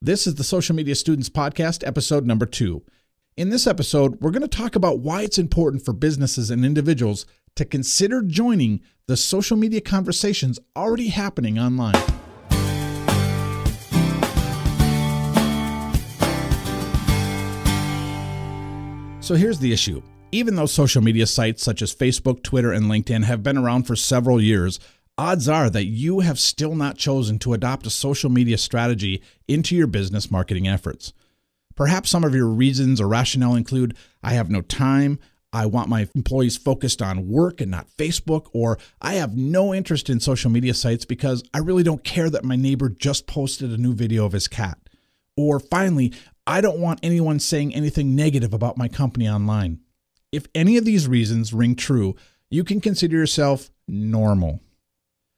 This is the Social Media Students Podcast, episode number 2. In this episode, we're going to talk about why it's important for businesses and individuals to consider joining the social media conversations already happening online. So here's the issue. Even though social media sites such as Facebook, Twitter, and LinkedIn have been around for several years, odds are that you have still not chosen to adopt a social media strategy into your business marketing efforts. Perhaps some of your reasons or rationale include, I have no time, I want my employees focused on work and not Facebook, or I have no interest in social media sites because I really don't care that my neighbor just posted a new video of his cat. Or finally, I don't want anyone saying anything negative about my company online. If any of these reasons ring true, you can consider yourself normal.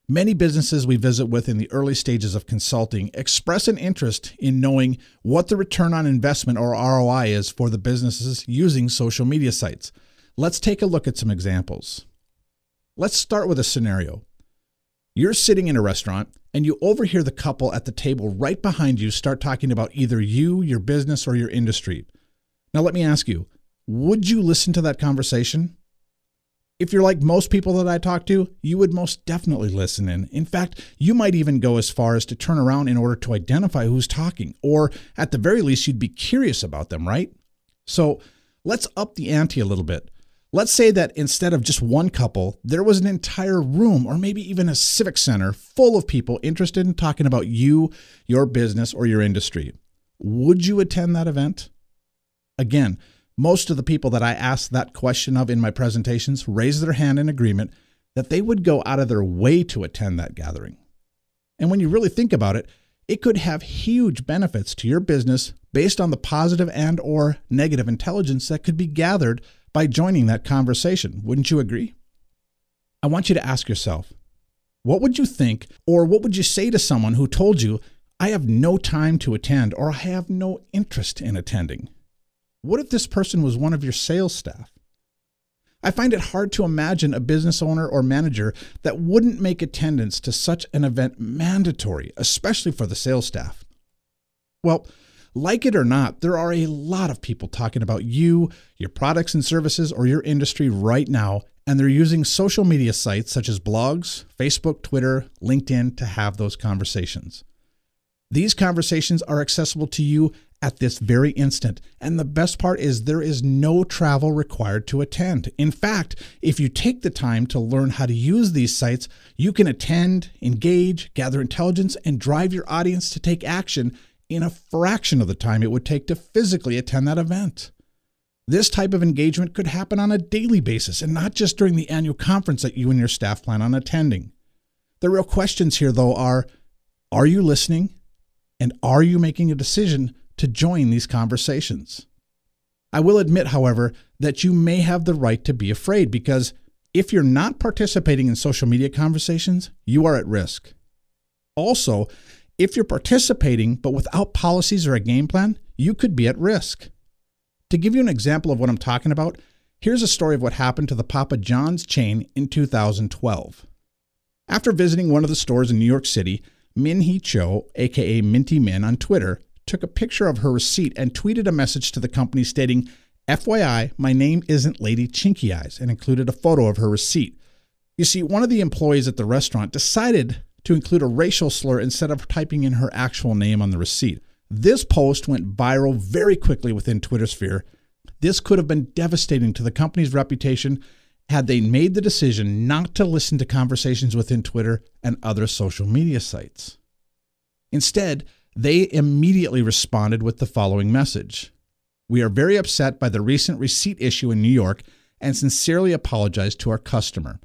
Many businesses we visit with in the early stages of consulting express an interest in knowing what the return on investment or ROI is for the businesses using social media sites. Let's take a look at some examples. Let's start with a scenario. You're sitting in a restaurant and you overhear the couple at the table right behind you start talking about either you, your business, or your industry. Now let me ask you, would you listen to that conversation? If you're like most people that I talk to, you would most definitely listen in. In fact, you might even go as far as to turn around in order to identify who's talking, or at the very least, you'd be curious about them, right? So let's up the ante a little bit. Let's say that instead of just one couple, there was an entire room or maybe even a civic center full of people interested in talking about you, your business, or your industry. Would you attend that event? Again, most of the people that I asked that question of in my presentations raised their hand in agreement that they would go out of their way to attend that gathering. And when you really think about it, it could have huge benefits to your business based on the positive and or negative intelligence that could be gathered by joining that conversation. Wouldn't you agree? I want you to ask yourself, what would you think or what would you say to someone who told you, I have no time to attend or I have no interest in attending? What if this person was one of your sales staff? I find it hard to imagine a business owner or manager that wouldn't make attendance to such an event mandatory, especially for the sales staff. Well, like it or not, there are a lot of people talking about you, your products and services, or your industry right now, and they're using social media sites such as blogs, Facebook, Twitter, LinkedIn to have those conversations. These conversations are accessible to you at this very instant. And the best part is there is no travel required to attend. In fact, if you take the time to learn how to use these sites, you can attend, engage, gather intelligence, and drive your audience to take action in a fraction of the time it would take to physically attend that event. This type of engagement could happen on a daily basis and not just during the annual conference that you and your staff plan on attending. The real questions here, though, are you listening? And are you making a decision to join these conversations? I will admit, however, that you may have the right to be afraid because if you're not participating in social media conversations, you are at risk. Also, if you're participating but without policies or a game plan, you could be at risk. To give you an example of what I'm talking about, here's a story of what happened to the Papa John's chain in 2012. After visiting one of the stores in New York City, Min Hee Cho, aka Minty Min on Twitter, took a picture of her receipt and tweeted a message to the company stating, FYI, my name isn't Lady Chinky Eyes, and included a photo of her receipt. You see, one of the employees at the restaurant decided to include a racial slur instead of typing in her actual name on the receipt. This post went viral very quickly within Twitter sphere. This could have been devastating to the company's reputation had they made the decision not to listen to conversations within Twitter and other social media sites. Instead, they immediately responded with the following message. We are very upset by the recent receipt issue in New York and sincerely apologize to our customer.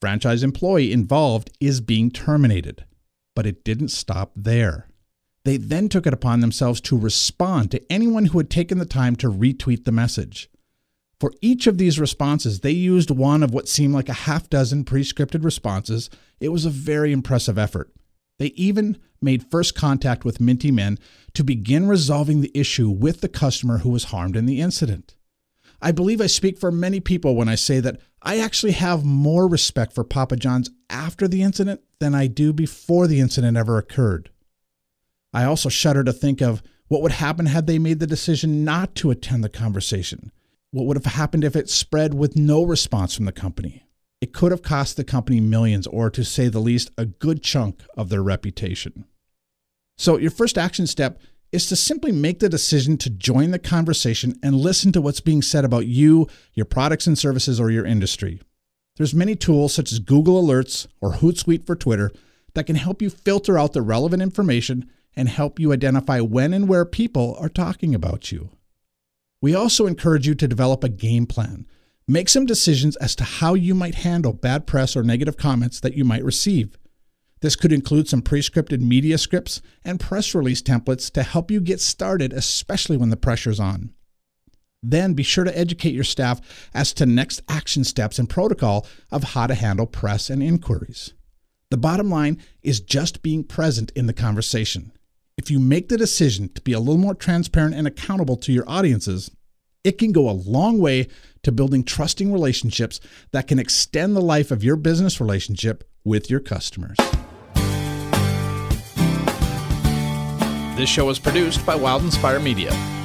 Franchise employee involved is being terminated. But it didn't stop there. They then took it upon themselves to respond to anyone who had taken the time to retweet the message. For each of these responses, they used one of what seemed like a half dozen pre-scripted responses. It was a very impressive effort. They even made first contact with Minty Min to begin resolving the issue with the customer who was harmed in the incident. I believe I speak for many people when I say that I actually have more respect for Papa John's after the incident than I do before the incident ever occurred. I also shudder to think of what would happen had they made the decision not to attend the conversation. What would have happened if it spread with no response from the company? It could have cost the company millions, or to say the least, a good chunk of their reputation. So your first action step is to simply make the decision to join the conversation and listen to what's being said about you, your products and services, or your industry. There's many tools such as Google Alerts or Hootsuite for Twitter that can help you filter out the relevant information and help you identify when and where people are talking about you. We also encourage you to develop a game plan. Make some decisions as to how you might handle bad press or negative comments that you might receive. This could include some pre-scripted media scripts and press release templates to help you get started, especially when the pressure's on. Then be sure to educate your staff as to next action steps and protocol of how to handle press and inquiries. The bottom line is just being present in the conversation. If you make the decision to be a little more transparent and accountable to your audiences, it can go a long way to building trusting relationships that can extend the life of your business relationship with your customers. This show is produced by Wild Inspire Media.